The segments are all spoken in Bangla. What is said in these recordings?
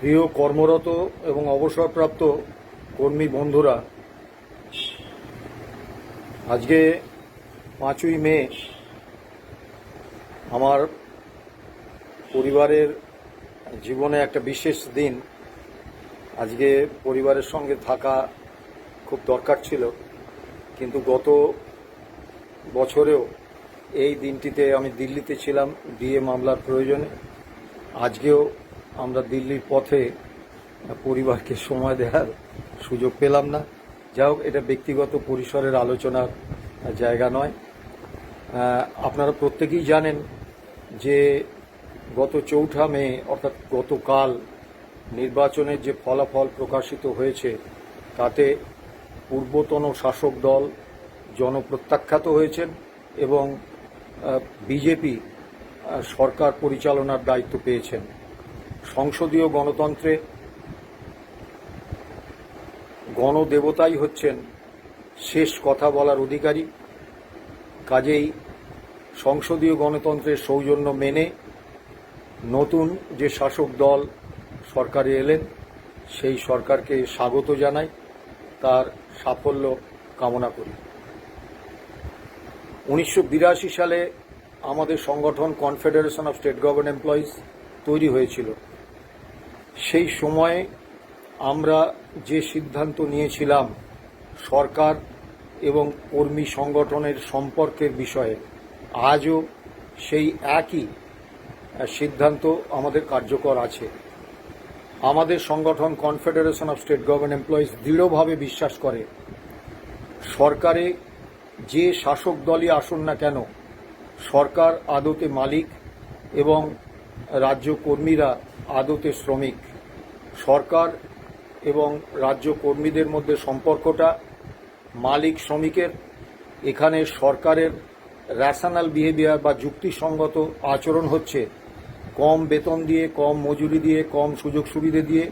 প্রিয় কর্মরত এবং অবসরপ্রাপ্ত কর্মী বন্ধুরা, আজকে 5ই মে আমার পরিবারের জীবনে একটা বিশেষ দিন। আজকে পরিবারের সঙ্গে থাকা খুব দরকার ছিল, কিন্তু গত বছরেও এই দিনটিতে আমি দিল্লিতে ছিলাম ডিএ মামলার প্রয়োজনে। আজকেও আমরা দিল্লির পথে পরিবারকে সময় দেওয়ার সুযোগ পেলাম না। যাই হোক, এটা ব্যক্তিগত পরিসরের আলোচনার জায়গা নয়। আপনারা প্রত্যেকেই জানেন যে গত 4 মে অর্থাৎ গতকাল নির্বাচনের যে ফলাফল প্রকাশিত হয়েছে তাতে পূর্বতন শাসক দল জনপ্রত্যাখ্যাত হয়েছেন এবং বিজেপি সরকার পরিচালনার দায়িত্ব পেয়েছেন। সংসদীয় গণতন্ত্রে গণদেবতাই হচ্ছেন শেষ কথা বলার অধিকারী। কাজেই সংসদীয় গণতন্ত্রের সৌজন্য মেনে নতুন যে শাসক দল সরকারে এলেন সেই সরকারকে স্বাগত জানাই, তার সাফল্য কামনা করি। 1982 সালে আমাদের সংগঠন confederation of state government employees তৈরি হয়েছিল। সেই সময়ে আমরা যে সিদ্ধান্ত নিয়েছিলাম সরকার এবং কর্মী সংগঠনের সম্পর্কের বিষয়ে, আজও সেই একই সিদ্ধান্ত আমাদের কার্যকর আছে। আমাদের সংগঠন confederation of state government employees দৃঢ়ভাবে বিশ্বাস করে সরকারে যে শাসক দলই আসুন না কেন, সরকার আদতে মালিক এবং রাজ্য কর্মীরা আদতে শ্রমিক। সরকার এবং রাজ্য কর্মীদের মধ্যে সম্পর্কটা মালিক শ্রমিকের। এখানে সরকারের র্যাশনাল বিহেভিয়ার বা যুক্তিসঙ্গত আচরণ হচ্ছে কম বেতন দিয়ে, কম মজুরি দিয়ে, কম সুযোগ সুবিধে দিয়ে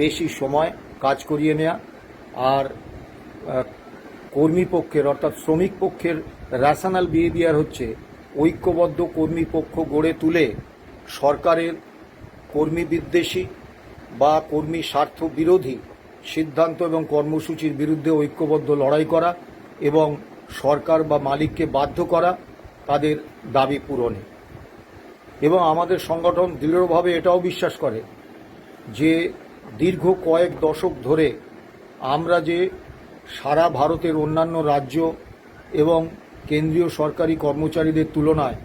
বেশি সময় কাজ করিয়ে নেওয়া। আর কর্মী পক্ষের অর্থাৎ শ্রমিক পক্ষের র্যাশনাল বিহেভিয়ার হচ্ছে ঐক্যবদ্ধ কর্মী পক্ষ গড়ে তুলে সরকারের কর্মী বিদ্বেষী বা কর্মী স্বার্থ বিরোধী সিদ্ধান্ত এবং কর্মসূচির বিরুদ্ধে ঐক্যবদ্ধ লড়াই করা এবং সরকার বা মালিককে বাধ্য করা তাদের দাবি পূরণে। এবং আমাদের সংগঠন দৃঢ়ভাবে এটাও বিশ্বাস করে যে দীর্ঘ কয়েক দশক ধরে আমরা যে সারা ভারতের অন্যান্য রাজ্য এবং কেন্দ্রীয় সরকারি কর্মচারীদের তুলনায়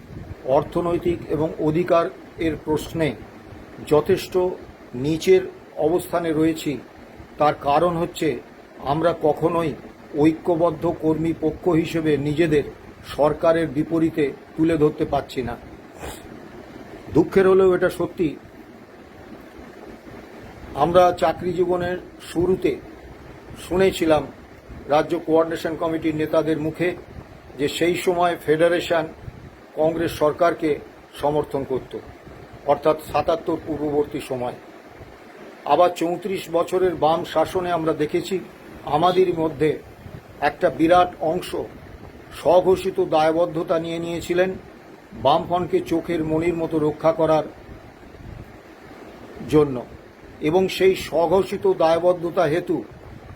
অর্থনৈতিক এবং অধিকার এর প্রশ্নে যথেষ্ট নিচের অবস্থানে রয়েছি, তার কারণ হচ্ছে আমরা কখনোই ঐক্যবদ্ধ কর্মী পক্ষ হিসেবে নিজেদের সরকারের বিপরীতে তুলে ধরতে পারছি না। দুঃখের হলেও এটা সত্যি, আমরা চাকরি জীবনের শুরুতে শুনেছিলাম রাজ্য কোঅর্ডিনেশন কমিটির নেতাদের মুখে যে সেই সময় ফেডারেশন কংগ্রেস সরকারকে সমর্থন করত, অর্থাৎ 77 পূর্ববর্তী সময়। আবার 34 বছরের বাম শাসনে আমরা দেখেছি আমাদেরই মধ্যে একটা বিরাট অংশ স্বঘোষিত দায়বদ্ধতা নিয়ে নিয়েছিলেন বামফ্রন্টকে চোখের মণির মতো রক্ষা করার জন্য, এবং সেই স্বঘোষিত দায়বদ্ধতা হেতু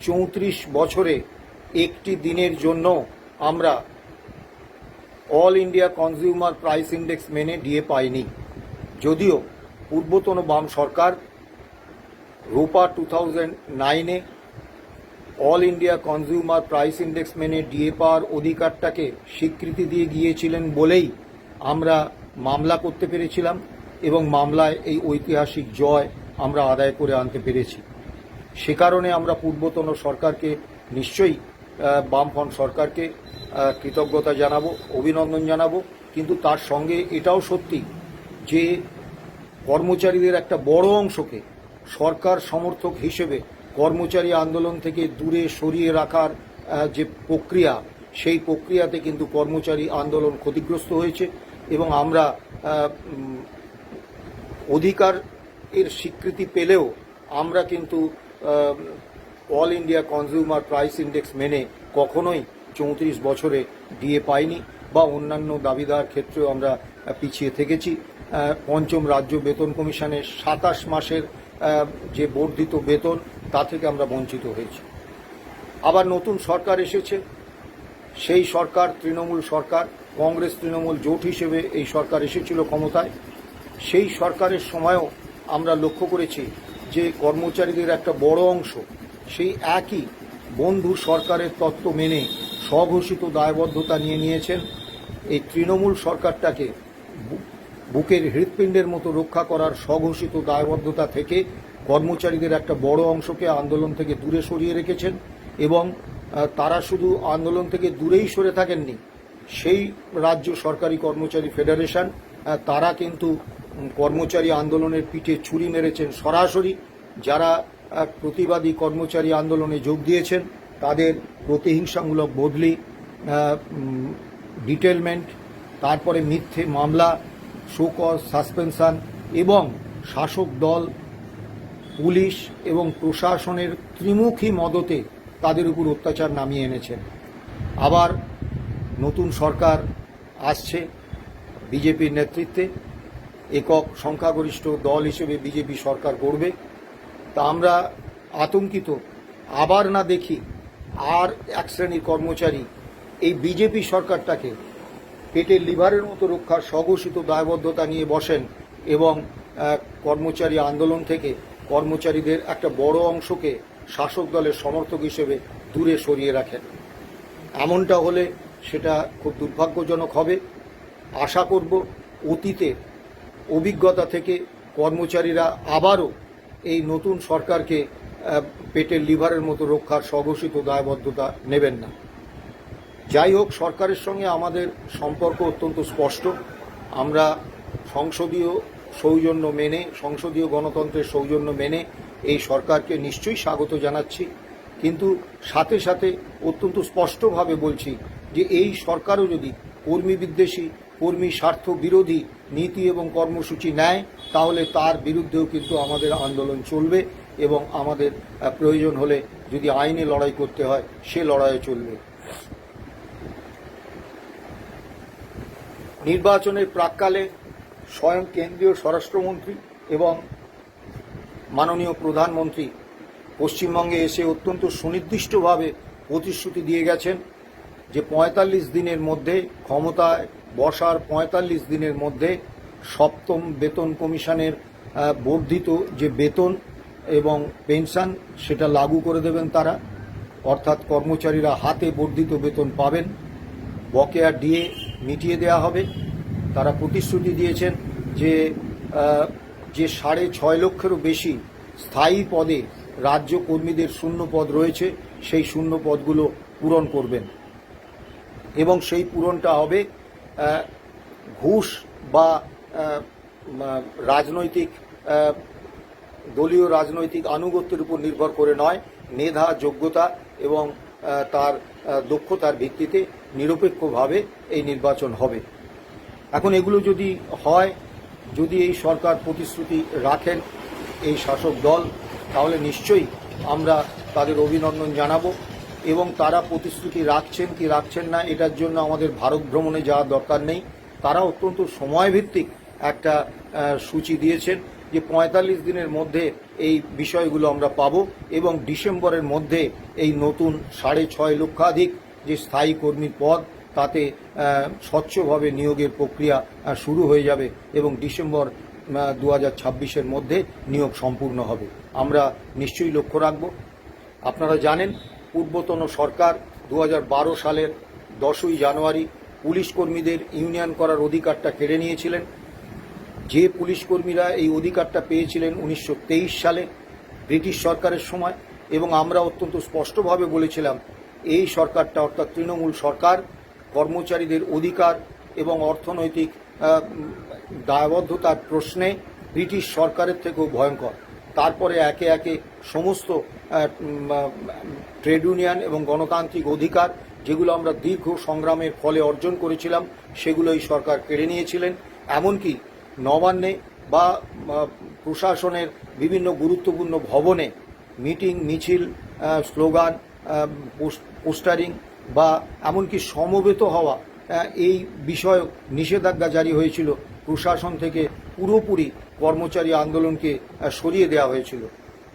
34 বছরে একটি দিনের জন্য আমরা all India consumer price index মেনে ডিএ পাইনি। যদিও পূর্বতন বাম সরকার রূপা 2009-এ all India consumer price index মেনে ডিএ পাওয়ার অধিকারটাকে স্বীকৃতি দিয়ে গিয়েছিলেন বলেই আমরা মামলা করতে পেরেছিলাম এবং মামলায় এই ঐতিহাসিক জয় আমরা আদায় করে আনতে পেরেছি। সে কারণে আমরা পূর্বতন সরকারকে নিশ্চয়ই বামফ্রন্ট সরকারকে কৃতজ্ঞতা জানাবো, অভিনন্দন জানাবো। কিন্তু তার সঙ্গে এটাও সত্যি যে কর্মচারীদের একটা বড় অংশকে সরকার সমর্থক হিসেবে কর্মচারী আন্দোলন থেকে দূরে সরিয়ে রাখার যে প্রক্রিয়া, সেই প্রক্রিয়াতে কিন্তু কর্মচারী আন্দোলন ক্ষতিগ্রস্ত হয়েছে এবং আমরা অধিকার এর স্বীকৃতি পেলেও আমরা কিন্তু all India consumer price index মেনে কখনোই 34 বছরে ডিএ পাইনি বা অন্যান্য দাবিদার ক্ষেত্রেও আমরা পিছিয়ে থেকেছি। পঞ্চম রাজ্য বেতন কমিশনের 27 মাসের যে বর্ধিত বেতন তা থেকে আমরা বঞ্চিত হয়েছি। আবার নতুন সরকার এসেছে, সেই সরকার তৃণমূল সরকার, কংগ্রেস তৃণমূল জোট হিসেবে এই সরকার এসেছিল ক্ষমতায়। সেই সরকারের সময়ও আমরা লক্ষ্য করেছি যে কর্মচারীদের একটা বড় অংশ সেই একই বন্ধু সরকারের তত্ত্ব মেনে স্বঘোষিত দায়বদ্ধতা নিয়ে নিয়েছেন। এই তৃণমূল সরকারটাকে বুকের হৃৎপিণ্ডের মতো রক্ষা করার স্বঘোষিত দায়বদ্ধতা থেকে কর্মচারীদের একটা বড় অংশকে আন্দোলন থেকে দূরে সরিয়ে রেখেছেন। এবং তারা শুধু আন্দোলন থেকে দূরেই সরে থাকেননি, সেই রাজ্য সরকারি কর্মচারী ফেডারেশন তারা কিন্তু কর্মচারী আন্দোলনের পিঠে ছুরি মেরেছেন সরাসরি। যারা প্রতিবাদী কর্মচারী আন্দোলনে যোগ দিয়েছেন তাদের প্রতিহিংসামূলক বদলি, ডিটেলমেন্ট, তারপরে মিথ্যে মামলা, শোকজ, সাসপেনশন এবং শাসক দল, পুলিশ এবং প্রশাসনের ত্রিমুখী মদতে তাদের উপর অত্যাচার নামিয়ে এনেছেন। আবার নতুন সরকার আসছে বিজেপির নেতৃত্বে, একক সংখ্যাগরিষ্ঠ দল হিসেবে বিজেপি সরকার গড়বে। তা আমরা আতঙ্কিত আবার না দেখি আর এক শ্রেণীর কর্মচারী এই বিজেপি সরকারটাকে পেটের লিভারের মতো রক্ষার স্বঘোষিত দায়বদ্ধতা নিয়ে বসেন এবং কর্মচারী আন্দোলন থেকে কর্মচারীদের একটা বড় অংশকে শাসক দলের সমর্থক হিসেবে দূরে সরিয়ে রাখেন। এমনটা হলে সেটা খুব দুর্ভাগ্যজনক হবে। আশা করব অতীতের অভিজ্ঞতা থেকে কর্মচারীরা আবারও এই নতুন সরকারকে পেটের লিভারের মতো রক্ষার স্বঘোষিত দায়বদ্ধতা নেবেন না। যাই হোক, সরকারের সঙ্গে আমাদের সম্পর্ক অত্যন্ত স্পষ্ট। আমরা সংসদীয় সৌজন্য মেনে, সংসদীয় গণতন্ত্রের সৌজন্য মেনে এই সরকারকে নিশ্চয়ই স্বাগত জানাচ্ছি, কিন্তু সাথে সাথে অত্যন্ত স্পষ্টভাবে বলছি যে এই সরকারও যদি কর্মী বিদ্বেষী, কর্মী স্বার্থ বিরোধী নীতি এবং কর্মসূচি নেয় তাহলে তার বিরুদ্ধেও কিন্তু আমাদের আন্দোলন চলবে এবং আমাদের প্রয়োজন হলে যদি আইনে লড়াই করতে হয় সে লড়াইও চলবে। নির্বাচনের প্রাক্কালে স্বয়ং কেন্দ্রীয় স্বরাষ্ট্রমন্ত্রী এবং মাননীয় প্রধানমন্ত্রী পশ্চিমবঙ্গে এসে অত্যন্ত সুনির্দিষ্টভাবে প্রতিশ্রুতি দিয়ে গেছেন যে ৪৫ দিনের মধ্যে, ক্ষমতায় বসার ৪৫ দিনের মধ্যে সপ্তম বেতন কমিশনের বর্ধিত যে বেতন এবং পেনশন সেটা লাগু করে দেবেন তারা, অর্থাৎ কর্মচারীরা হাতে বর্ধিত বেতন পাবেন, বকেয়া ডিএ মিটিয়ে দেওয়া হবে। তারা প্রতিশ্রুতি দিয়েছেন যে ৬.৫ লক্ষেরও বেশি স্থায়ী পদে রাজ্য কর্মীদের শূন্য পদ রয়েছে, সেই শূন্য পদগুলো পূরণ করবেন এবং সেই পূরণটা হবে ঘুষ বা রাজনৈতিক দলীয় রাজনৈতিক আনুগত্যের উপর নির্ভর করে নয়, মেধা, যোগ্যতা এবং তার দক্ষতার ভিত্তিতে নিরপেক্ষভাবে এই নির্বাচন হবে। এখন এগুলো যদি হয়, যদি এই সরকার প্রতিশ্রুতি রাখেন এই শাসক দল, তাহলে নিশ্চয়ই আমরা তাদের অভিনন্দন জানাবো এবং তারা প্রতিশ্রুতি রাখছেন কি রাখছেন না এটার জন্য আমাদের ভারত ভ্রমণে যাওয়ার দরকার নেই। তারা অত্যন্ত সময়ভিত্তিক একটা সূচি দিয়েছেন যে ৪৫ দিনের মধ্যে এই বিষয়গুলো আমরা পাবো এবং ডিসেম্বরের মধ্যে এই নতুন ৬.৫ লক্ষাধিক যে স্থায়ী কর্মীর পদ তাতে স্বচ্ছভাবে নিয়োগের প্রক্রিয়া শুরু হয়ে যাবে এবং ডিসেম্বর ২০২৬-এর মধ্যে নিয়োগ সম্পূর্ণ হবে। আমরা নিশ্চয়ই লক্ষ্য রাখব। আপনারা জানেন পূর্বতন সরকার ২০১২ সালের ১০ই জানুয়ারি পুলিশ কর্মীদের ইউনিয়ন করার অধিকারটা কেড়ে নিয়েছিলেন। যে পুলিশ কর্মীরা এই অধিকারটা পেয়েছিলেন ১৯২৩ সালে ব্রিটিশ সরকারের সময়, এবং আমরা অত্যন্ত স্পষ্টভাবে বলেছিলাম এই সরকারটা অর্থাৎ তৃণমূল সরকার কর্মচারীদের অধিকার এবং অর্থনৈতিক দায়বদ্ধতার প্রশ্নে ব্রিটিশ সরকারের থেকেও ভয়ঙ্কর। তারপরে একে একে সমস্ত ট্রেড ইউনিয়ন এবং গণতান্ত্রিক অধিকার যেগুলো আমরা দীর্ঘ সংগ্রামের ফলে অর্জন করেছিলাম সেগুলো এই সরকার কেড়ে নিয়েছিলেন। এমনকি নবান্নে বা প্রশাসনের বিভিন্ন গুরুত্বপূর্ণ ভবনে মিটিং, মিছিল, স্লোগান, পোস্টারিং বা এমনকি সমবেত হওয়া এই বিষয়ে নিষেধাজ্ঞা জারি হয়েছিল প্রশাসন থেকে পুরোপুরি কর্মচারী আন্দোলনকে সরিয়ে দেওয়া হয়েছিল।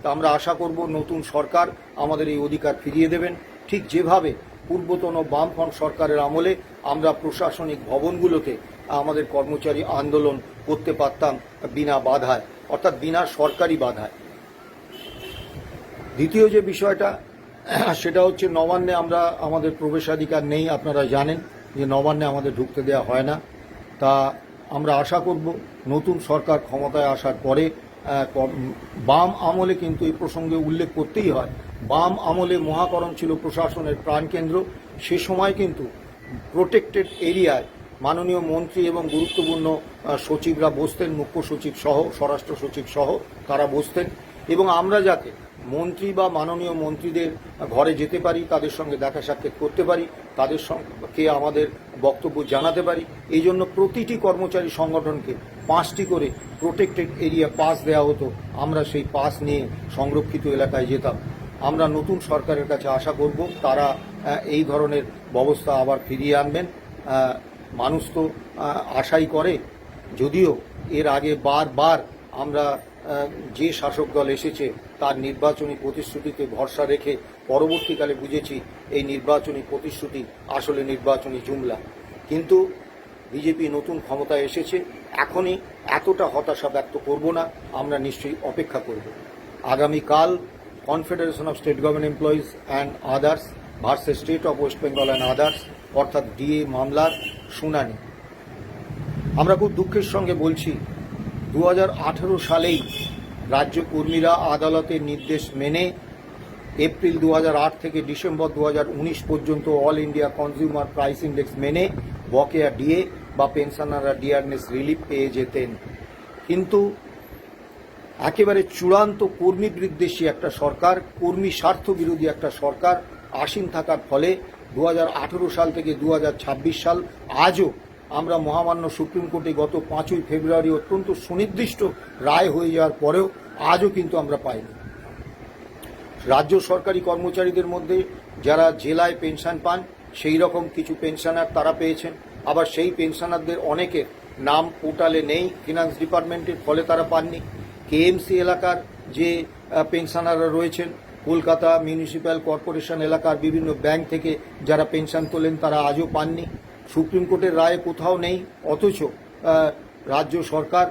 তা আমরা আশা করব নতুন সরকার আমাদের এই অধিকার ফিরিয়ে দেবেন, ঠিক যেভাবে পূর্বতন বামফ্রন্ট সরকারের আমলে আমরা প্রশাসনিক ভবনগুলোতে আমাদের কর্মচারী আন্দোলন করতে পারতাম বিনা বাধায়, অর্থাৎ বিনা সরকারি বাধায়। দ্বিতীয় যে বিষয়টা সেটা হচ্ছে নবান্নে আমরা আমাদের প্রবেশাধিকার নেই। আপনারা জানেন যে নবান্নে আমাদের ঢুকতে দেওয়া হয় না। তা আমরা আশা করব নতুন সরকার ক্ষমতায় আসার পরে, বাম আমলে কিন্তু এই প্রসঙ্গে উল্লেখ করতেই হয়, বাম আমলে মহাকরণ ছিল প্রশাসনের প্রাণকেন্দ্র। সে সময় কিন্তু প্রোটেক্টেড এরিয়ায় মাননীয় মন্ত্রী এবং গুরুত্বপূর্ণ সচিবরা বসতেন, মুখ্য সচিব সহ, স্বরাষ্ট্র সচিব সহ তারা বসতেন, এবং আমরা যাতে মন্ত্রী বা মাননীয় মন্ত্রীদের ঘরে যেতে পারি, তাদের সঙ্গে দেখা সাক্ষাৎ করতে পারি, তাদের সঙ্গে আমাদের বক্তব্য জানাতে পারি, এই জন্য প্রতিটি কর্মচারী সংগঠনকে 5টি করে প্রোটেক্টেড এরিয়া পাস দেওয়া হতো। আমরা সেই পাস নিয়ে সংরক্ষিত এলাকায় যেতাম। আমরা নতুন সরকারের কাছে আশা করব তারা এই ধরনের ব্যবস্থা আবার ফিরিয়ে আনবেন। মানুষ তো আশাই করে, যদিও এর আগে বারবার আমরা যে শাসক দল এসেছে তার নির্বাচনী প্রতিশ্রুতিতে ভরসা রেখে পরবর্তীকালে বুঝেছি এই নির্বাচনী প্রতিশ্রুতি আসলে নির্বাচনী জুমলা। কিন্তু বিজেপি নতুন ক্ষমতায় এসেছে, এখনই এতটা হতাশা ব্যক্ত করব না, আমরা নিশ্চয়ই অপেক্ষা করব। আগামীকাল confederation of state government employees and others versus state of West Bengal and others, অর্থাৎ ডিএ মামলার শুনানি। আমরা খুব দুঃখের সঙ্গে বলছি, 2018 সালেই রাজ্য কর্মীরা আদালতের নির্দেশ মেনে এপ্রিল 2008 থেকে ডিসেম্বর 2019 পর্যন্ত all India consumer price index মেনে বকেয়া ডিএ বা পেনশনাররা ডিয়ারনেস রিলিফ পেয়ে যেতেন। কিন্তু একেবারে চূড়ান্ত কর্মী বিদ্বেষী একটা সরকার, কর্মী স্বার্থ বিরোধী একটা সরকার আসীন থাকার ফলে 2018 সাল থেকে 2026 সাল আজও আমরা মহামান্য সুপ্রিম কোর্টে গত 5ই ফেব্রুয়ারি অত্যন্ত সুনির্দিষ্ট রায় হয়ে যাওয়ার পরেও আজও কিন্তু আমরা পাইনি। রাজ্য সরকারি কর্মচারীদের মধ্যে যারা জেলায় পেনশন পান সেই রকম কিছু পেনশনার তারা পেয়েছেন, আবার সেই পেনশনারদের অনেকের নাম পোর্টালে নেই ফিনান্স ডিপার্টমেন্টের, ফলে তারা পাননি। কেএমসি এলাকার যে পেনশনাররা রয়েছেন, কলকাতা মিউনিসিপ্যাল কর্পোরেশন এলাকার বিভিন্ন ব্যাংক থেকে যারা পেনশন তোলেন তারা আজও পাননি। সুপ্রিম কোর্টের রায়ে কোথাও নেই, অথচ রাজ্য সরকার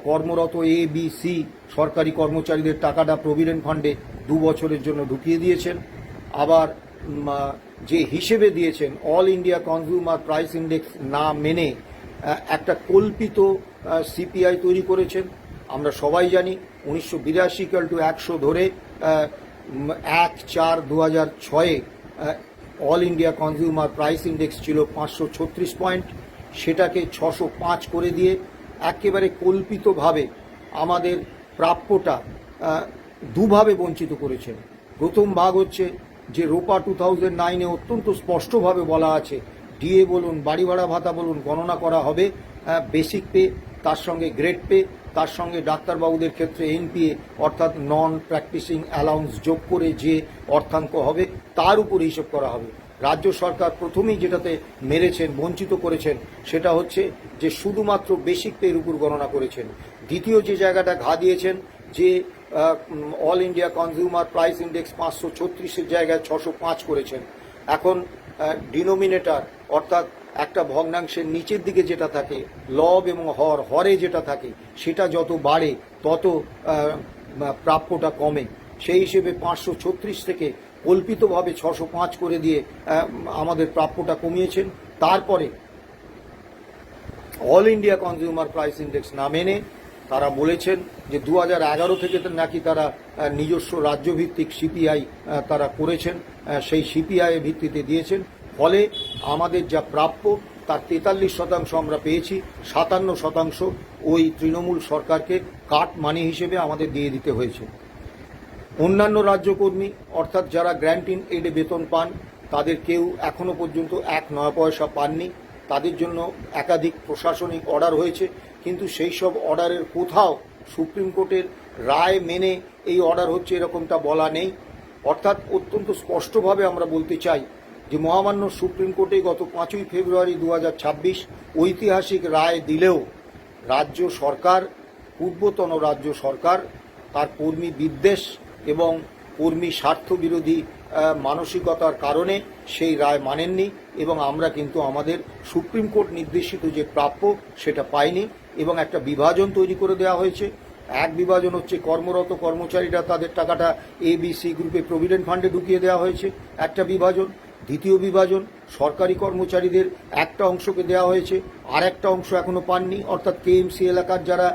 কর্মরত ABC সরকারি কর্মচারীদের টাকাটা প্রভিডেন্ট ফান্ডে 2 বছরের জন্য ঢুকিয়ে দিয়েছেন। আবার যে হিসেবে দিয়েছেন all India consumer price index না মেনে একটা কল্পিত সিপিআই তৈরি করেছেন। আমরা সবাই জানি 1982 ধরে 1/4/2006 all India consumer price index ছিল 536 পয়েন্ট, সেটাকে 605 করে দিয়ে একেবারে কল্পিতভাবে আমাদের প্রাপ্যটা দুভাবে বঞ্চিত করেছেন। প্রথম ভাগ হচ্ছে যে রোপা 2009-এ অত্যন্ত স্পষ্টভাবে বলা আছে, ডিএ বলুন, বাড়ি ভাড়া ভাতা বলুন, গণনা করা হবে বেসিক পে, তার সঙ্গে গ্রেড পে, তার সঙ্গে ডাক্তারবাবুদের ক্ষেত্রে এনপিএ অর্থাৎ নন প্র্যাকটিসিং অ্যালাউন্স যোগ করে যে অর্থাঙ্ক হবে তার উপর হিসেব করা হবে। রাজ্য সরকার প্রথমেই যেটাতে মেরেছেন, বঞ্চিত করেছেন, সেটা হচ্ছে যে শুধুমাত্র বেসিক পের উপর গণনা করেছেন। দ্বিতীয় যে জায়গাটা ঘা দিয়েছেন যে all India consumer price index 536-এর জায়গায় 605 করেছেন। এখন ডিনোমিনেটর অর্থাৎ একটা ভগ্নাংশের নিচের দিকে যেটা থাকে লব এবং হরে যেটা থাকে সেটা যত বাড়ে তত প্রাপ্যটা কমে। সেই হিসেবে 536 থেকে কল্পিতভাবে 605 করে দিয়ে আমাদের প্রাপ্যটা কমিয়েছেন। তারপরে all India consumer price index না মেনে তারা বলেছেন যে 2011 থেকে নাকি তারা নিজস্ব রাজ্যভিত্তিক সিপিআই তারা করেছেন, সেই সিপিআই এর ভিত্তিতে দিয়েছেন। ফলে আমাদের যা প্রাপ্য তার 43% আমরা পেয়েছি, 57% ওই তৃণমূল সরকারকে কাট মানি হিসেবে আমাদের দিয়ে দিতে হয়েছে। অন্যান্য রাজ্যকর্মী অর্থাৎ যারা গ্র্যান্ট ইন এডে বেতন পান তাদের কেউ এখনো পর্যন্ত 1 পয়সা পাননি। তাদের জন্য একাধিক প্রশাসনিক অর্ডার হয়েছে, কিন্তু সেই সব অর্ডারের কোথাও সুপ্রিম কোর্টের রায় মেনে এই অর্ডার হচ্ছে এরকমটা বলা নেই। অর্থাৎ অত্যন্ত স্পষ্টভাবে আমরা বলতে চাই যে মহামান্য সুপ্রিম কোর্টে গত 5ই ফেব্রুয়ারি 2026 ঐতিহাসিক রায় দিলেও রাজ্য সরকার, পূর্বতন রাজ্য সরকার তার কর্মী বিদ্বেষ এবং কর্মী স্বার্থ বিরোধী মানসিকতার কারণে সেই রায় মানেননি এবং আমরা কিন্তু আমাদের সুপ্রিম কোর্ট নির্দেশিত যে প্রাপ্য সেটা পাইনি এবং একটা বিভাজন তৈরি করে দেওয়া হয়েছে। এক বিভাজন হচ্ছে কর্মরত কর্মচারীরা তাদের টাকাটা ABC গ্রুপে প্রভিডেন্ট ফান্ডে ঢুকিয়ে দেওয়া হয়েছে একটা বিভাজন। দ্বিতীয় বিভাজন সরকারি কর্মচারীদের একটা অংশকে দেওয়া হয়েছে, আর একটা অংশ এখনো পাননি, অর্থাৎ KMC এলাকার যারা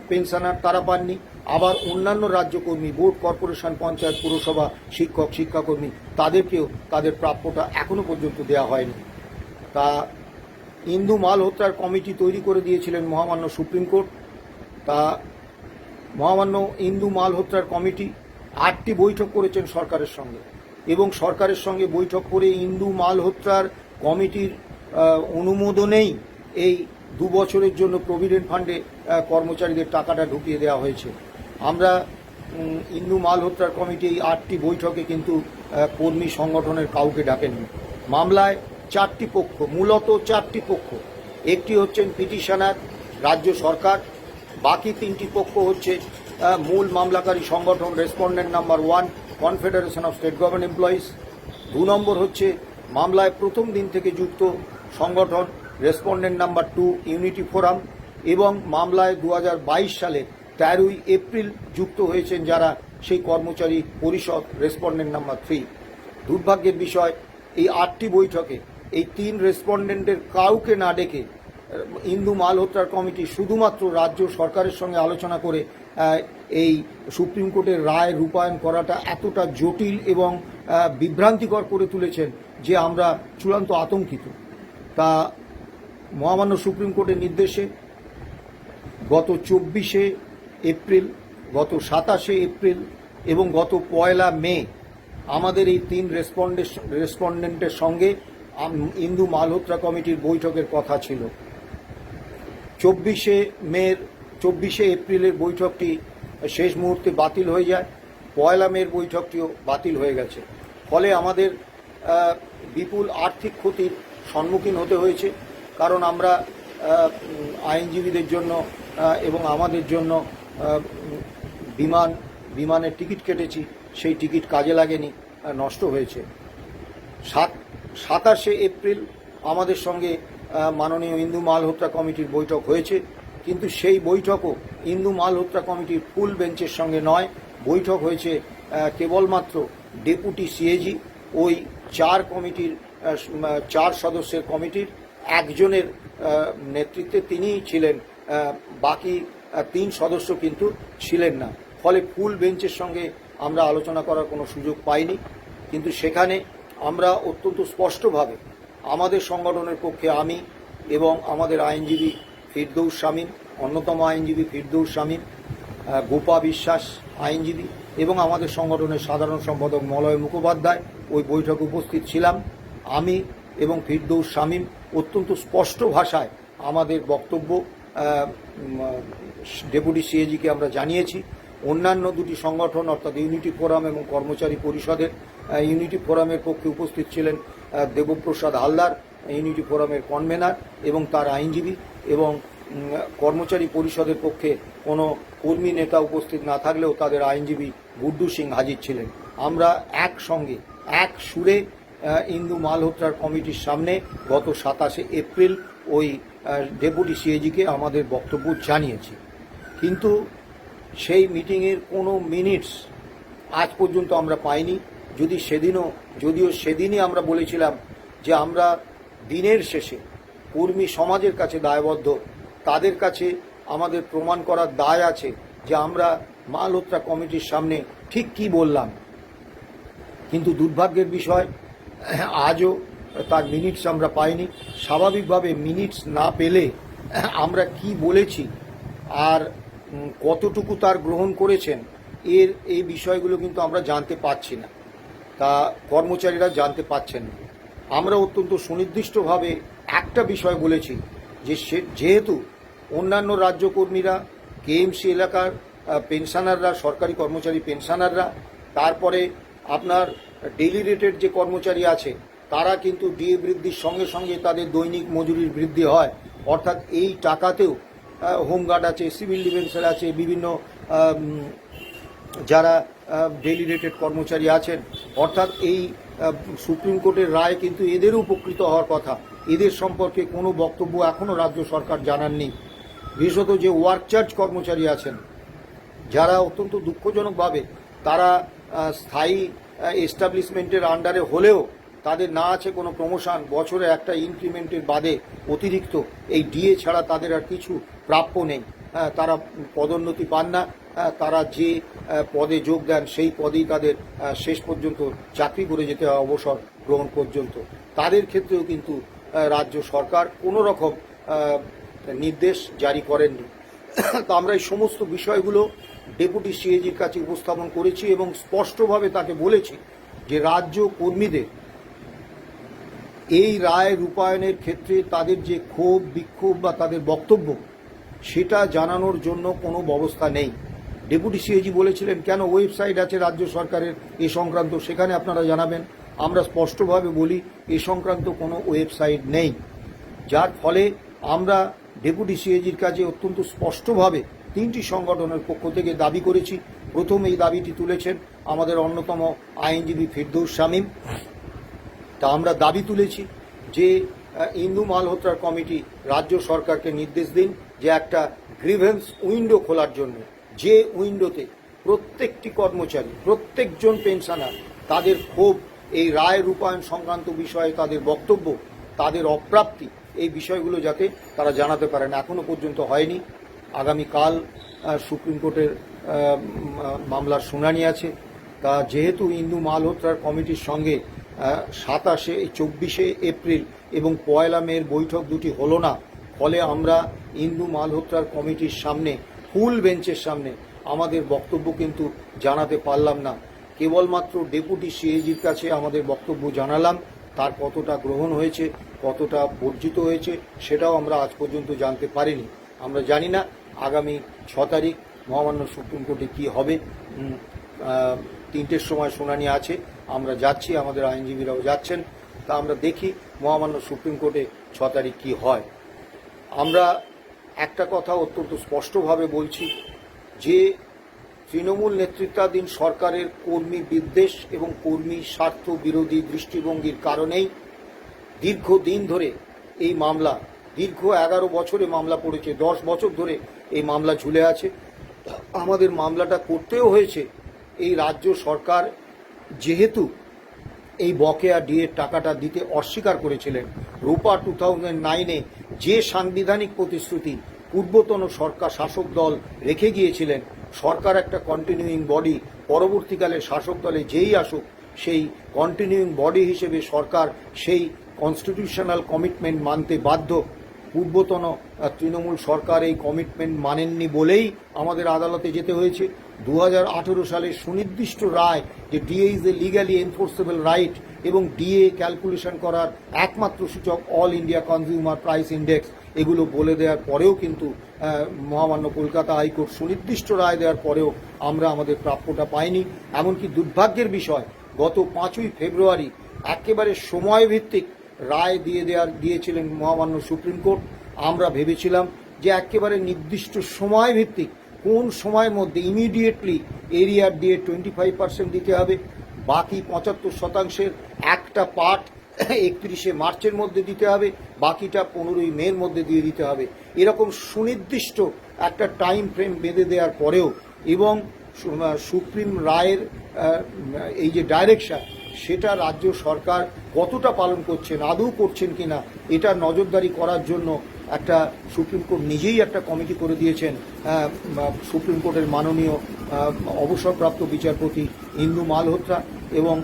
পেনশনার তারা পাননি। আবার অন্যান্য রাজ্যকর্মী, বোর্ড, কর্পোরেশন, পঞ্চায়েত, পুরসভা, শিক্ষক, শিক্ষাকর্মী তাদেরকেও তাদের প্রাপ্যটা এখনো পর্যন্ত দেওয়া হয়নি। তা ইন্দু মালহোত্রার কমিটি তৈরি করে দিয়েছিলেন মহামান্য সুপ্রিম কোর্ট। তা মহামান্য ইন্দু মালহোত্রার কমিটি 8টি বৈঠক করেছেন সরকারের সঙ্গে এবং সরকারের সঙ্গে বৈঠক করে ইন্দু মালহোত্রার কমিটির অনুমোদনেই এই 2 বছরের জন্য প্রভিডেন্ট ফান্ডে কর্মচারীদের টাকাটা ঢুকিয়ে দেওয়া হয়েছে। আমরা ইন্দু মালহোত্রার কমিটি এই 8টি বৈঠকে কিন্তু কর্মী সংগঠনের কাউকে ডাকেননি। মামলায় 4টি পক্ষ, মূলত 4টি পক্ষ। একটি হচ্ছেন পিটিশনার রাজ্য সরকার, বাকি 3টি পক্ষ হচ্ছে মূল মামলাকারী সংগঠন respondent number 1 confederation of state government employees, 2 নম্বর হচ্ছে মামলায় প্রথম দিন থেকে যুক্ত সংগঠন রেসপন্ডেন্ট নাম্বার 2 ইউনিটি ফোরাম এবং মামলায় 2022 সালে 13ই এপ্রিল যুক্ত হয়েছেন যারা সেই কর্মচারী পরিষদ রেসপন্ডেন্ট নাম্বার 3। দুর্ভাগ্যের বিষয় এই 8টি বৈঠকে এই 3 রেসপন্ডেন্টের কাউকে না ডেকে ইন্দু মালহোত্রার কমিটি শুধুমাত্র রাজ্য সরকারের সঙ্গে আলোচনা করে এই সুপ্রিম কোর্টের রায় রূপায়ণ করাটা এতটা জটিল এবং বিভ্রান্তিকর করে তুলেছেন যে আমরা চূড়ান্ত আতঙ্কিত। তা মহামান্য সুপ্রিম কোর্টের নির্দেশে গত 24শে এপ্রিল, গত 27শে এপ্রিল এবং গত 1 মে আমাদের এই 3 রেসপন্ডেন্টের সঙ্গে ইন্দু মালহোত্রা কমিটির বৈঠকের কথা ছিল। 24শে এপ্রিলের বৈঠকটি শেষ মুহূর্তে বাতিল হয়ে যায়, 1 মের বৈঠকটিও বাতিল হয়ে গেছে। ফলে আমাদের বিপুল আর্থিক ক্ষতির সম্মুখীন হতে হয়েছে, কারণ আমরা আইনজীবীদের জন্য এবং আমাদের জন্য বিমানের টিকিট কেটেছি, সেই টিকিট কাজে লাগেনি, নষ্ট হয়েছে। 27শে এপ্রিল আমাদের সঙ্গে মাননীয় ইন্দু মালহোত্রা কমিটির বৈঠক হয়েছে, কিন্তু সেই বৈঠকও ইন্দু মালহোত্রা কমিটির ফুল বেঞ্চের সঙ্গে নয়, বৈঠক হয়েছে কেবলমাত্র ডেপুটি সিএজি ওই 4 সদস্যের কমিটির একজনের নেতৃত্বে তিনিই ছিলেন, বাকি 3 সদস্য কিন্তু ছিলেন না। ফলে ফুল বেঞ্চের সঙ্গে আমরা আলোচনা করার কোনো সুযোগ পাইনি। কিন্তু সেখানে আমরা অত্যন্ত স্পষ্টভাবে আমাদের সংগঠনের পক্ষে আমি এবং আমাদের আইনজীবী ফিরদৌস শামীম, অন্যতম আইনজীবী ফিরদৌস শামীম, গোপা বিশ্বাস আইনজীবী এবং আমাদের সংগঠনের সাধারণ সম্পাদক মলয় মুখোপাধ্যায় ওই বৈঠকে উপস্থিত ছিলাম। আমি এবং ফিরদৌস শামীম অত্যন্ত স্পষ্ট ভাষায় আমাদের বক্তব্য ডেপুটি সিএজিকে আমরা জানিয়েছি। অন্যান্য 2টি সংগঠন অর্থাৎ ইউনিটি ফোরাম এবং কর্মচারী পরিষদের, ইউনিটি ফোরামের পক্ষে উপস্থিত ছিলেন দেবপ্রসাদ হালদার, ইউনিটি ফোরামের কনভেনার এবং তার আইনজীবী, এবং কর্মচারী পরিষদের পক্ষে কোনো কর্মী নেতা উপস্থিত না থাকলেও তাদের আইনজীবী গুড্ডু সিং হাজির ছিলেন। আমরা একসঙ্গে এক সুরে ইন্দু মালহোত্রার কমিটির সামনে গত 27শে এপ্রিল ওই ডেপুটি সিএজিকে আমাদের বক্তব্য জানিয়েছি। কিন্তু সেই মিটিংয়ের কোনো মিনিটস আজ পর্যন্ত আমরা পাইনি। যদিও সেদিনই আমরা বলেছিলাম যে আমরা দিনের শেষে কর্মী সমাজের কাছে দায়বদ্ধ, তাদের কাছে আমাদের প্রমাণ করার দায় আছে যে আমরা মালহোত্রা কমিটির সামনে ঠিক কী বললাম। কিন্তু দুর্ভাগ্যের বিষয় আজও তার মিনিটস আমরা পাইনি। স্বাভাবিকভাবে মিনিটস না পেলে আমরা কি বলেছি আর কতটুকু তার গ্রহণ করেছেন এই বিষয়গুলো কিন্তু আমরা জানতে পারছি না, তা কর্মচারীরা জানতে পারছেন না। আমরা অত্যন্ত সুনির্দিষ্টভাবে একটা বিষয় বলেছি যে যেহেতু অন্যান্য রাজ্যকর্মীরা, KMC এলাকার পেনশনাররা, সরকারি কর্মচারী পেনশনাররা, তারপরে আপনার ডেইলি রেটের যে কর্মচারী আছে তারা কিন্তু ডিএ বৃদ্ধির সঙ্গে সঙ্গে তাদের দৈনিক মজুরির বৃদ্ধি হয়, অর্থাৎ এই টাকাতেও হোমগার্ড আছে, সিভিল ডিফেন্সের আছে, বিভিন্ন যারা ডেলি রেটেড কর্মচারী আছেন, অর্থাৎ এই সুপ্রিম কোর্টের রায় কিন্তু এদেরও উপকৃত হওয়ার কথা। এদের সম্পর্কে কোনো বক্তব্য এখনও রাজ্য সরকার জানাননি। বিশেষত যে ওয়ার্ক চার্জ কর্মচারী আছেন, যারা অত্যন্ত দুঃখজনকভাবে তারা স্থায়ী এস্টাবলিশমেন্টের আন্ডারে হলেও তাদের না আছে কোনো প্রমোশন, বছরে একটা ইনক্রিমেন্টের বাদে অতিরিক্ত এই ডিএ ছাড়া তাদের আর কিছু প্রাপ্য নেই। তারা পদোন্নতি পান না, তারা যে পদে যোগ দেন সেই পদেই তাদের শেষ পর্যন্ত চাকরি করে যেতে হয় অবসর গ্রহণ পর্যন্ত। তাদের ক্ষেত্রেও কিন্তু রাজ্য সরকার কোনো রকম নির্দেশ জারি করেননি। তো আমরা এই সমস্ত বিষয়গুলো ডেপুটি সিএজির কাছে উপস্থাপন করেছি এবং স্পষ্টভাবে তাকে বলেছি যে রাজ্য কর্মীদের এই রায় রূপায়ণের ক্ষেত্রে তাদের যে ক্ষোভ বিক্ষোভ বা তাদের বক্তব্য সেটা জানানোর জন্য কোনো ব্যবস্থা নেই। ডেপুটি সিএজি বলেছিলেন কেন ওয়েবসাইট আছে রাজ্য সরকারের এ সংক্রান্ত, সেখানে আপনারা জানাবেন। আমরা স্পষ্টভাবে বলি এ সংক্রান্ত কোনো ওয়েবসাইট নেই, যার ফলে আমরা ডেপুটি সিএজির কাছে অত্যন্ত স্পষ্টভাবে তিনটি সংগঠনের পক্ষ থেকে দাবি করেছি। প্রথম এই দাবিটি তুলেছেন আমাদের অন্যতম আইনজীবী ফিরদৌস শামীম। তা আমরা দাবি তুলেছি যে ইন্দু মালহোত্রার কমিটি রাজ্য সরকারকে নির্দেশ দিন যে একটা গ্রিভেন্স উইন্ডো খোলার জন্য, যে উইন্ডোতে প্রত্যেকটি কর্মচারী, প্রত্যেকজন পেনশনার তাদের ক্ষোভ, এই রায় রূপায়ণ সংক্রান্ত বিষয়ে তাদের বক্তব্য, তাদের অপ্রাপ্তি, এই বিষয়গুলো যাতে তারা জানাতে পারেন। এখনো পর্যন্ত হয়নি। আগামীকাল সুপ্রিম কোর্টের মামলার শুনানি আছে। তা যেহেতু ইন্দু মালহোত্রার কমিটির সঙ্গে 24 এপ্রিল এবং 1 মের বৈঠক দুটি হলো না, ফলে আমরা ইন্দু মালহোত্রার কমিটির সামনে ফুল বেঞ্চের সামনে আমাদের বক্তব্য কিন্তু জানাতে পারলাম না। কেবলমাত্র ডেপুটি সিএজির কাছে আমাদের বক্তব্য জানালাম। তার কতটা গ্রহণ হয়েছে, কতটা বর্জিত হয়েছে সেটাও আমরা আজ পর্যন্ত জানতে পারিনি। আমরা জানি না আগামী 6 তারিখ মহামান্য সুপ্রিম কোর্টে কী হবে। 3টের সময় শুনানি আছে, আমরা যাচ্ছি, আমাদের আইনজীবীরাও যাচ্ছেন। তা আমরা দেখি মহামান্য সুপ্রিম কোর্টে 6 তারিখ কী হয়। আমরা একটা কথা অত্যন্ত স্পষ্টভাবে বলছি যে তৃণমূল নেতৃত্বাধীন সরকারের কর্মী বিদ্বেষ এবং কর্মী স্বার্থ বিরোধী দৃষ্টিভঙ্গির কারণেই দীর্ঘদিন ধরে এই মামলা, দীর্ঘ 11 বছরে মামলা পড়েছে, 10 বছর ধরে এই মামলা ঝুলে আছে। আমাদের মামলাটা করতেও হয়েছে এই রাজ্য সরকার যেহেতু এই বকেয়া ডিএর টাকাটা দিতে অস্বীকার করেছিলেন। রূপা 2009-এ যে সাংবিধানিক প্রতিশ্রুতি পূর্বতন সরকার শাসক দল রেখে গিয়েছিলেন, সরকার একটা কন্টিনিউইং বডি, পরবর্তীকালে শাসক দলে যেই আসুক সেই কন্টিনিউইং বডি হিসেবে সরকার সেই কনস্টিটিউশনাল কমিটমেন্ট মানতে বাধ্য। পূর্বতন তৃণমূল সরকার এই কমিটমেন্ট মানেননি বলেই আমাদের আদালতে যেতে হয়েছে। 2018 সালের সুনির্দিষ্ট রায় যে DA is a legally enforceable right এবং ডিএ ক্যালকুলেশন করার একমাত্র সূচক all India consumer price index, এগুলো বলে দেওয়ার পরেও কিন্তু মহামান্য কলকাতা হাইকোর্ট সুনির্দিষ্ট রায় দেওয়ার পরেও আমরা আমাদের প্রাপ্যটা পাইনি। এমনকি দুর্ভাগ্যের বিষয়, গত 5ই ফেব্রুয়ারি একেবারে সময়ভিত্তিক রায় দিয়েছিলেন মহামান্য সুপ্রিম কোর্ট। আমরা ভেবেছিলাম যে একেবারে নির্দিষ্ট সময় ভিত্তিক, কোন সময়ের মধ্যে ইমিডিয়েটলি এরিয়ার ডিএ 25% দিতে হবে, বাকি 75%-এর একটা পার্ট 31শে মার্চের মধ্যে দিতে হবে, বাকিটা 15ই মের মধ্যে দিয়ে দিতে হবে। এরকম সুনির্দিষ্ট একটা টাইম ফ্রেম বেঁধে দেওয়ার পরেও এবং সুপ্রিম রায়ের এই যে ডাইরেকশন, সেটা রাজ্য সরকার কতটা পালন করছেন, আদৌ করছেন কিনা, এটা নজরদারি করার জন্য একটা সুপ্রিম কোর্ট নিজেই একটা কমিটি করে দিয়েছেন। সুপ্রিম কোর্টের মাননীয় অবসরপ্রাপ্ত বিচারপতি ইন্দু মালহোত্রা এবং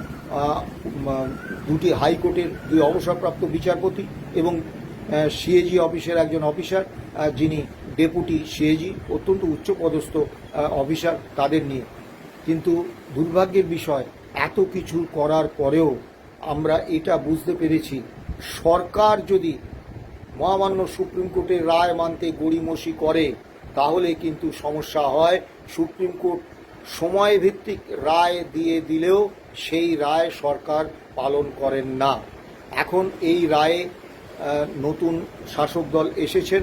2টি হাইকোর্টের 2 অবসরপ্রাপ্ত বিচারপতি এবং সিএজি অফিসের একজন অফিসার যিনি ডেপুটি সিএজি, অত্যন্ত উচ্চপদস্থ অফিসার, তাদের নিয়ে। কিন্তু দুর্ভাগ্যের বিষয়, এত কিছু করার পরেও আমরা এটা বুঝতে পেরেছি, সরকার যদি মহামান্য সুপ্রিম কোর্টের রায় মানতে গড়িমসি করে তাহলে কিন্তু সমস্যা হয়। সুপ্রিম কোর্ট সময়ভিত্তিক রায় দিয়ে দিলেও সেই রায় সরকার পালন করেন না। এখন এই রায়ে নতুন শাসক দল এসেছেন,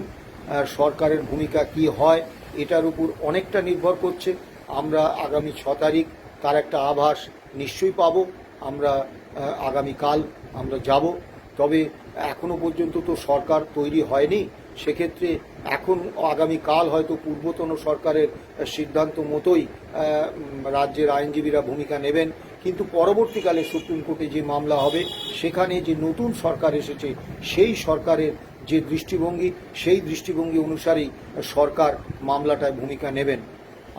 সরকারের ভূমিকা কি হয় এটার উপর অনেকটা নির্ভর করছে। আমরা আগামী 6 তারিখ তার একটা আভাস নিশ্চয়ই পাব। আমরা আগামীকাল আমরা যাব। তবে এখনো পর্যন্ত তো সরকার তৈরি হয়নি, সেক্ষেত্রে এখন আগামীকাল হয়তো পূর্বতন সরকারের সিদ্ধান্ত মতোই রাজ্যের আইনজীবীরা ভূমিকা নেবেন, কিন্তু পরবর্তীকালে সুপ্রিম কোর্টে যে মামলা হবে সেখানে যে নতুন সরকার এসেছে সেই সরকারের যে দৃষ্টিভঙ্গি, সেই দৃষ্টিভঙ্গি অনুসারেই সরকার মামলাটায় ভূমিকা নেবেন।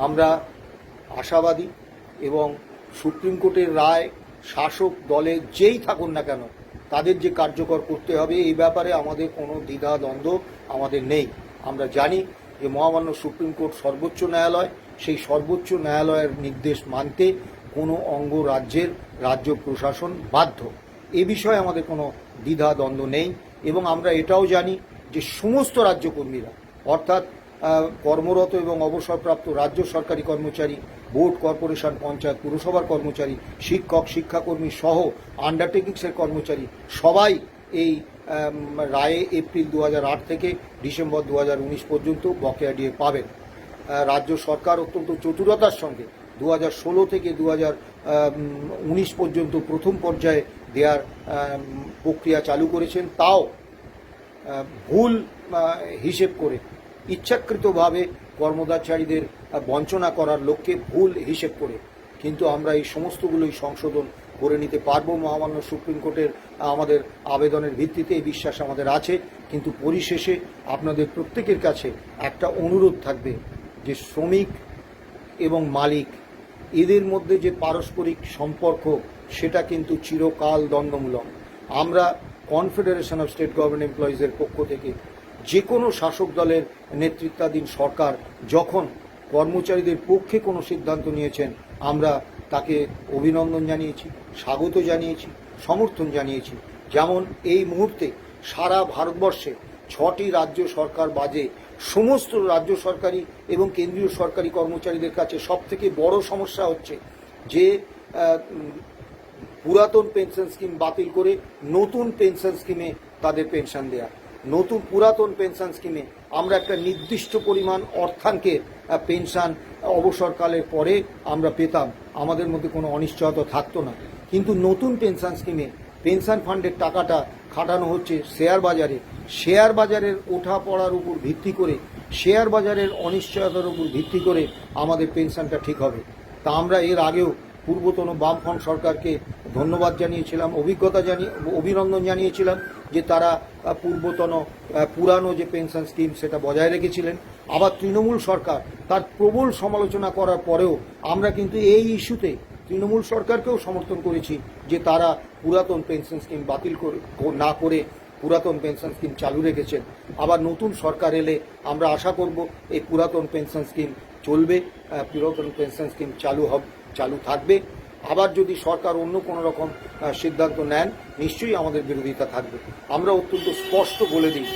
আমরা আশাবাদী এবং সুপ্রিম কোর্টের রায় শাসক দলে যেই থাকুন না কেন তাদের যে কার্যকর করতে হবে এই ব্যাপারে আমাদের কোনো দ্বিধা দ্বন্দ্ব আমাদের নেই। আমরা জানি যে মহামান্য সুপ্রিম কোর্ট সর্বোচ্চ ন্যায়ালয়, সেই সর্বোচ্চ ন্যায়ালয়ের নির্দেশ মানতে কোনো অঙ্গ রাজ্যের রাজ্য প্রশাসন বাধ্য। এ বিষয়ে আমাদের কোনো দ্বিধা দ্বন্দ্ব নেই এবং আমরা এটাও জানি যে সমস্ত রাজ্যকর্মীরা অর্থাৎ কর্মরত এবং অবসরপ্রাপ্ত রাজ্য সরকারি কর্মচারী, বোর্ড, কর্পোরেশন, পঞ্চায়েত, পুরসভার কর্মচারী, শিক্ষক, শিক্ষাকর্মী সহ আন্ডারটেকিংসের কর্মচারী সবাই এই রায়ে এপ্রিল 2008 থেকে ডিসেম্বর 2019 পর্যন্ত বকেয়া ডিএ পাবেন। রাজ্য সরকার অত্যন্ত চতুরতার সঙ্গে 2016 থেকে 2019 পর্যন্ত প্রথম পর্যায়ে দেওয়ার প্রক্রিয়া চালু করেছেন, তাও ভুল হিসেব করে ইচ্ছাকৃতভাবে কর্মচারীদের বঞ্চনা করার লক্ষ্যে ভুল হিসেব করে। কিন্তু আমরা এই সমস্তগুলোই সংশোধন করে নিতে পারবো মহামান্য সুপ্রিম কোর্টের আমাদের আবেদনের ভিত্তিতে, এই বিশ্বাস আমাদের আছে। কিন্তু পরিশেষে আপনাদের প্রত্যেকের কাছে একটা অনুরোধ থাকবে যে শ্রমিক এবং মালিক এদের মধ্যে যে পারস্পরিক সম্পর্ক সেটা কিন্তু চিরকাল দ্বন্দ্বমূলক। আমরা কনফেডারেশন অফ স্টেট গভর্নমেন্ট এমপ্লয়িজের পক্ষ থেকে যে কোনো শাসক দলের নেতৃত্বাধীন সরকার যখন কর্মচারীদের পক্ষে কোনো সিদ্ধান্ত নিয়েছেন আমরা তাকে অভিনন্দন জানিয়েছি, স্বাগত জানিয়েছি, সমর্থন জানিয়েছি। যেমন এই মুহূর্তে সারা ভারতবর্ষে 6টি রাজ্য সরকার বাদে সমস্ত রাজ্য সরকারি এবং কেন্দ্রীয় সরকারি কর্মচারীদের কাছে সবথেকে বড় সমস্যা হচ্ছে যে পুরাতন পেনশন স্কিম বাতিল করে নতুন পেনশন স্কিমে তাদের পেনশন দেয়া। পুরাতন পেনশন স্কিমে আমরা একটা নির্দিষ্ট পরিমাণ অর্থাঙ্কের পেনশন অবসরকালের পরে আমরা পেতাম, আমাদের মধ্যে কোনো অনিশ্চয়তা থাকতো না। কিন্তু নতুন পেনশন স্কিমে পেনশন ফান্ডের টাকাটা খাটানো হচ্ছে শেয়ার বাজারের ওঠা পড়ার উপর ভিত্তি করে, শেয়ার বাজারের অনিশ্চয়তার উপর ভিত্তি করে আমাদের পেনশনটা ঠিক হবে। তা আমরা এর আগেও পূর্বতন বামফ্রন্ট সরকারকে ধন্যবাদ জানিয়েছিলাম, অভিনন্দন জানিয়েছিলাম যে তারা পুরানো যে পেনশন স্কিম সেটা বজায় রেখেছিলেন। আবার তৃণমূল সরকার তার প্রবল সমালোচনা করার পরেও আমরা কিন্তু এই ইস্যুতে তৃণমূল সরকারকেও সমর্থন করেছি যে তারা পুরাতন পেনশন স্কিম বাতিল না করে পুরাতন পেনশন স্কিম চালু রেখেছেন। আবার নতুন সরকার এলে আমরা আশা করব এই পুরাতন পেনশন স্কিম চলবে, পুরাতন পেনশন স্কিম চালু থাকবে। আবার যদি সরকার অন্য কোনো রকম সিদ্ধান্ত নেন নিশ্চয়ই আমাদের বিরোধিতা থাকবে। আমরা অত্যন্ত স্পষ্ট বলে দিই,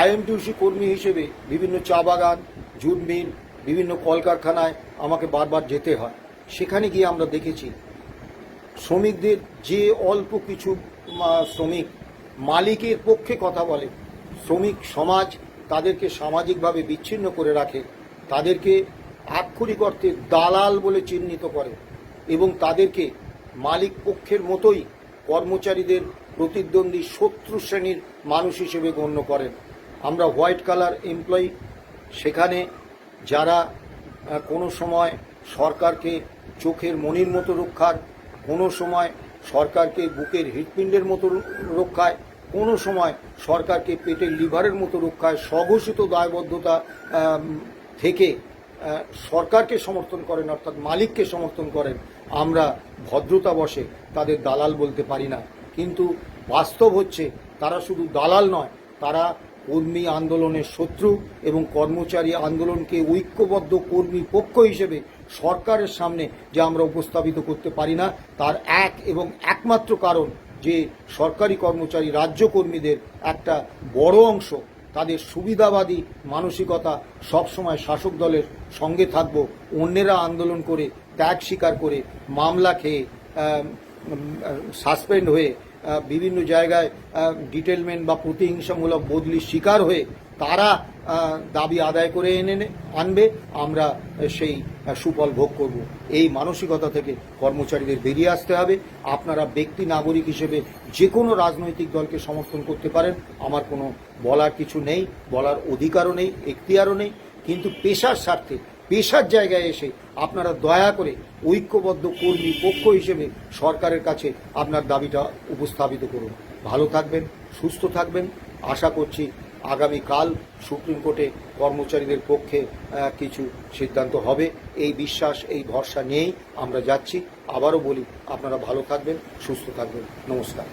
আইএমটিউসি কর্মী হিসেবে বিভিন্ন চা বাগান, জুট মিল, বিভিন্ন কলকারখানায় আমাকে বারবার যেতে হয়। সেখানে গিয়ে আমরা দেখেছি শ্রমিকদের যে অল্প কিছু শ্রমিক মালিকের পক্ষে কথা বলে, শ্রমিক সমাজ তাদেরকে সামাজিকভাবে বিচ্ছিন্ন করে রাখে, তাদেরকে আক্ষরিক অর্থে দালাল বলে চিহ্নিত করে এবং তাদেরকে মালিক পক্ষের মতোই কর্মচারীদের প্রতিদ্বন্দ্বী শত্রু শ্রেণীর মানুষ হিসেবে গণ্য করেন। আমরা হোয়াইট কালার এমপ্লয়ি, সেখানে যারা কোনো সময় সরকারকে চোখের মণির মতো রক্ষার, কোনো সময় সরকারকে বুকের হৃৎপিণ্ডের মতো রক্ষায়, কোনো সময় সরকারকে পেটের লিভারের মতো রক্ষায় স্বঘোষিত দায়বদ্ধতা থেকে সরকারকে সমর্থন করেন, অর্থাৎ মালিককে সমর্থন করেন। আমরা ভদ্রতা বশে তাদের দালাল বলতে পারি না, কিন্তু বাস্তব হচ্ছে তারা শুধু দালাল নয়, তারা কর্মী আন্দোলনের শত্রু এবং কর্মচারী আন্দোলনকে ঐক্যবদ্ধ কর্মী পক্ষ হিসেবে সরকারের সামনে যে আমরা উপস্থাপিত করতে পারি না তার এক এবং একমাত্র কারণ যে সরকারি কর্মচারী রাজ্য কর্মীদের একটা বড় অংশ তাদের সুবিধাবাদী মানসিকতা, সবসময় শাসক দলের সঙ্গে থাকবো, অন্যেরা আন্দোলন করে ত্যাগ স্বীকার করে মামলা খেয়ে সাসপেন্ড হয়ে বিভিন্ন জায়গায় ডিটেলমেন্ট বা প্রতিহিংসামূলক বদলির শিকার হয়ে তারা দাবি আদায় করে আনবে, আমরা সেই সুফল ভোগ করব। এই মানসিকতা থেকে কর্মচারীদের বেরিয়ে আসতে হবে। আপনারা ব্যক্তি নাগরিক হিসেবে যে কোনো রাজনৈতিক দলকে সমর্থন করতে পারেন, আমার কোনো বলার কিছু নেই, বলার অধিকারও নেই, এখতিয়ারও নেই, কিন্তু পেশার স্বার্থে পেশার জায়গায় এসে আপনারা দয়া করে ঐক্যবদ্ধ কর্মী পক্ষ হিসেবে সরকারের কাছে আপনার দাবিটা উপস্থাপিত করুন। ভালো থাকবেন, সুস্থ থাকবেন। আশা করছি আগামীকাল সুপ্রিম কোর্টে কর্মচারীদের পক্ষে কিছু সিদ্ধান্ত হবে। এই বিশ্বাস, এই ভরসা নিয়েই আমরা যাচ্ছি। আবারও বলি, আপনারা ভালো থাকবেন, সুস্থ থাকবেন। নমস্কার।